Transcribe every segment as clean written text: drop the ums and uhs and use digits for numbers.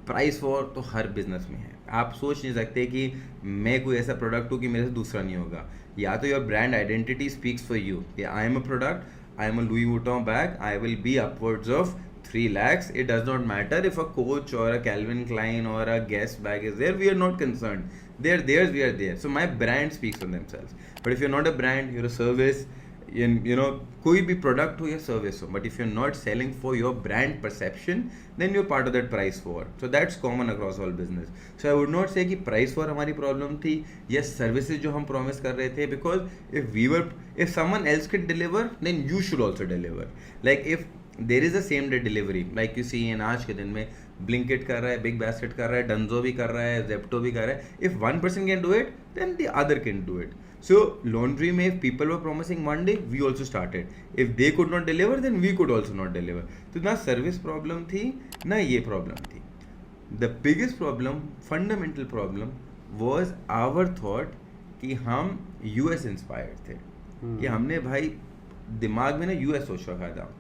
Price war तो हर business में है। आप सोच नहीं सकते कि मैं कोई ऐसा प्रोडक्ट हूँ कि मेरे से दूसरा नहीं होगा। या तो your brand identity speaks for you कि I am a product, I am a Louis Vuitton bag, I will be upwards of 3 lakhs. It does not matter if a Coach or a Calvin Klein or a Guess bag is there. We are not concerned. They're theirs, we are there. So my brand speaks for themselves. But if you're not a brand, you're a service. कोई भी product हो या service हो, but if you are not selling for your brand perception, then you are part of that price war. So that's common across all business. So I would not say कि price war हमारी problem थी या services जो हम promise कर रहे थे, because if someone else can deliver then you should also deliver. Like if there is a same day delivery, like you see in आज के दिन में ब्लिंकिट कर रहा है, बिग बास्केट कर रहा है, डंजो भी कर रहा है, जेप्टो भी कर रहा है. If one person can do it, then the other can do it. So laundry में if people were promising one day, we also started. If they could not deliver, then we could also not deliver. तो ना service problem थी ना ये problem थी. The biggest problem, fundamental problem was our thought कि हम US inspired थे. कि हमने भाई दिमाग में ना US सोच रखा था.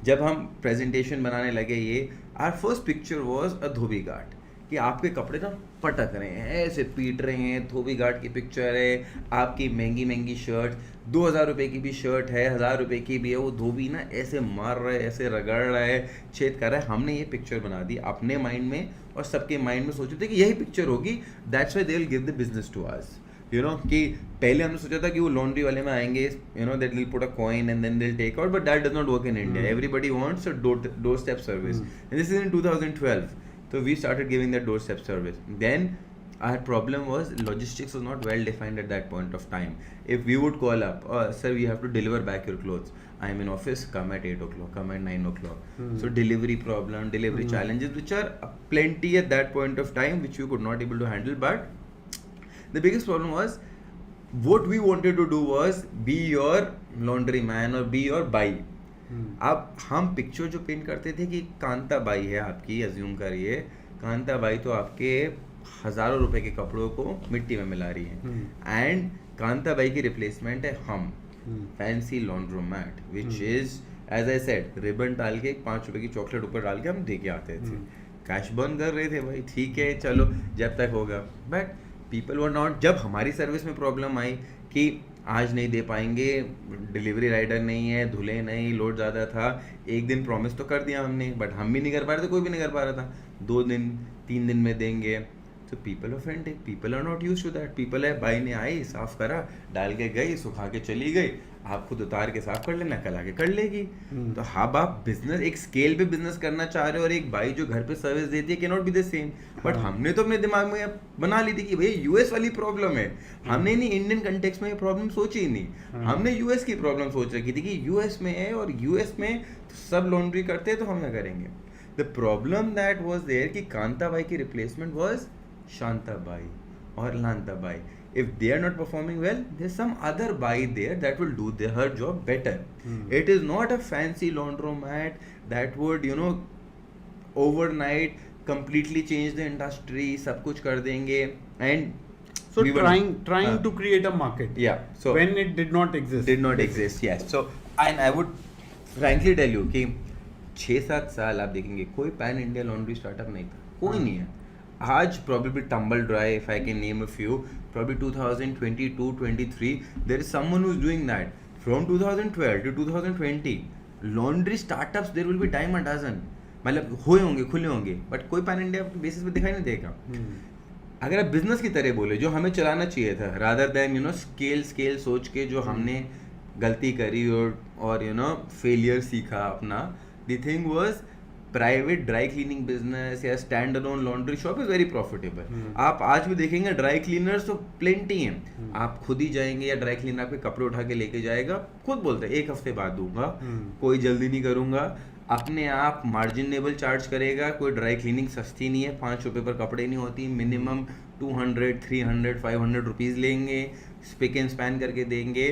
जब हम प्रेजेंटेशन बनाने लगे ये, our first picture was a धोबी घाट कि आपके कपड़े ना पटक रहे हैं, ऐसे पीट रहे हैं, धोबी घाट की पिक्चर है, आपकी महंगी महंगी शर्ट, 2000 रुपये की भी शर्ट है, 1000 रुपये की भी है, वो धोबी ना ऐसे मार रहा है, ऐसे रगड़ रहा है, छेद कर रहा है. हमने ये पिक्चर बना दी अपने माइंड में और सबके माइंड में सोचे थे कि यही पिक्चर होगी, that's why they will give the business to us. कि पहले हमने सोचा था कि वो लॉन्ड्री वाले में आएंगे, that will put a coin and then they will take out, but that does not work in India. Everybody wants a doorstep service, and this is in 2012. So we started giving that doorstep service. Then our problem was logistics was not well defined at that point of time. If we would call up, sir, we have to deliver back your clothes. I am in office, come at 8 o'clock, come at 9 o'clock. So delivery problem, delivery challenges, which are plenty at that point of time, which we could not able to handle. But the biggest problem was, what we wanted to do was be your laundry man or be your buy. अब हम picture जो paint करते थे कि Kanta by है आपकी, assume करिए Kanta by तो आपके हजारों रुपए के कपड़ों को मिट्टी में मिला रही है, एंड कांता बाई की रिप्लेसमेंट है हम, fancy laundromat, which is as I said ribbon डाल के 5 रुपए की चॉकलेट ऊपर डाल के हम दे के आते थे. कैश बर्न कर रहे थे भाई, ठीक है चलो जब तक होगा. But people were not. जब हमारी सर्विस में प्रॉब्लम आई कि आज नहीं दे पाएंगे, डिलीवरी राइडर नहीं है, धुले नहीं, लोड ज़्यादा था, एक दिन प्रॉमिस तो कर दिया हमने, बट हम भी नहीं कर पा रहे थे, कोई भी नहीं कर पा रहा था. 2 दिन 3 दिन में देंगे. तो people offended, people are not used to that. People है बाई ने आई, साफ करा, डाल के गई, सुखा के चली गई, आप खुद उतार के साफ कर लेना, कल आके कर लेगी. तो हाँ, आप बिजनेस एक स्केल पे बिजनेस करना चाह रहे हो और एक बाई जो घर पे सर्विस देती है, can not be the same. But हमने तो अपने दिमाग में बना ली थी कि भैया यूएस वाली प्रॉब्लम है. हमने नहीं इंडियन कंटेक्स्ट में ये प्रॉब्लम सोची ही नहीं. हमने यूएस की प्रॉब्लम सोच रखी थी कि यूएस में है और यूएस में तो सब लॉन्ड्री करते हैं तो हम क्या करेंगे. The problem that was there कि कांता बाई की रिप्लेसमेंट वाज शांता बाई और Lanta Bai. If they are not performing well, there's some other buy there that will do her job better. It is not a fancy laundromat that would, overnight completely change the industry. सब कुछ कर देंगे. And so trying to create a market. Yeah. So when it did not exist. Did not exist. Yes. So and I would frankly tell you कि 6-7 साल आप देखेंगे कोई pan India laundry startup नहीं था, कोई नहीं है. आज probably Tumble Dry, if I can name a few, probably 2022-23, there is someone who's doing that. From 2012 to 2020, laundry startups there will be dime a dozen. मतलब हुए होंगे, खुले होंगे, बट कोई पैन इंडिया बेसिस पे दिखाई नहीं देगा. अगर आप बिजनेस की तरह बोले, जो हमें चलाना चाहिए था, रादर देन स्केल सोच के जो हमने गलती करी और फेलियर सीखा अपना. The thing was private dry cleaning business या stand alone laundry shop is very profitable. आप आज भी देखेंगे ड्राई क्लीनर्स तो प्लेंटी हैं. आप खुद ही जाएंगे या ड्राई क्लीनर आपके कपड़े उठा के लेके जाएगा, खुद बोलते हैं 1 हफ्ते बाद दूंगा, कोई जल्दी नहीं करूंगा. अपने आप मार्जिनेबल चार्ज करेगा. कोई ड्राई क्लीनिंग सस्ती नहीं है, 5 रुपये पर कपड़े नहीं होती, मिनिमम 200, 300, 500 रुपीज़ लेंगे, स्पिक एंड स्पैन करके देंगे.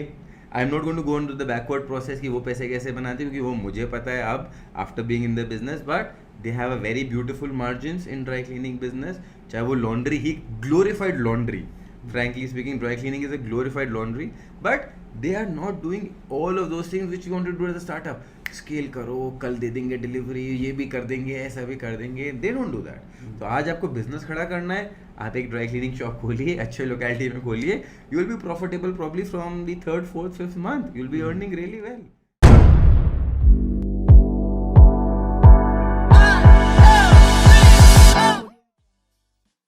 I am not going to go into the backward process कि वो पैसे कैसे बनाते हैं, क्योंकि वो मुझे पता है अब after being in the business. But they have a very beautiful margins in dry cleaning business. चाहे वो लॉन्ड्री ही glorified laundry, Frankly speaking, dry cleaning is a glorified laundry, but they are not doing all of those things which you want to do as a startup. Scale करो, कल दे देंगे delivery, ये भी कर देंगे, ऐसा भी कर देंगे. They don't do that. तो आज आपको बिजनेस खड़ा करना है, आप एक ड्राई क्लीनिंग शॉप खोलिए, अच्छे लोकेलिटी में खोलिए, you will be profitable probably from the 3rd, 4th, 5th month. You will be earning really well.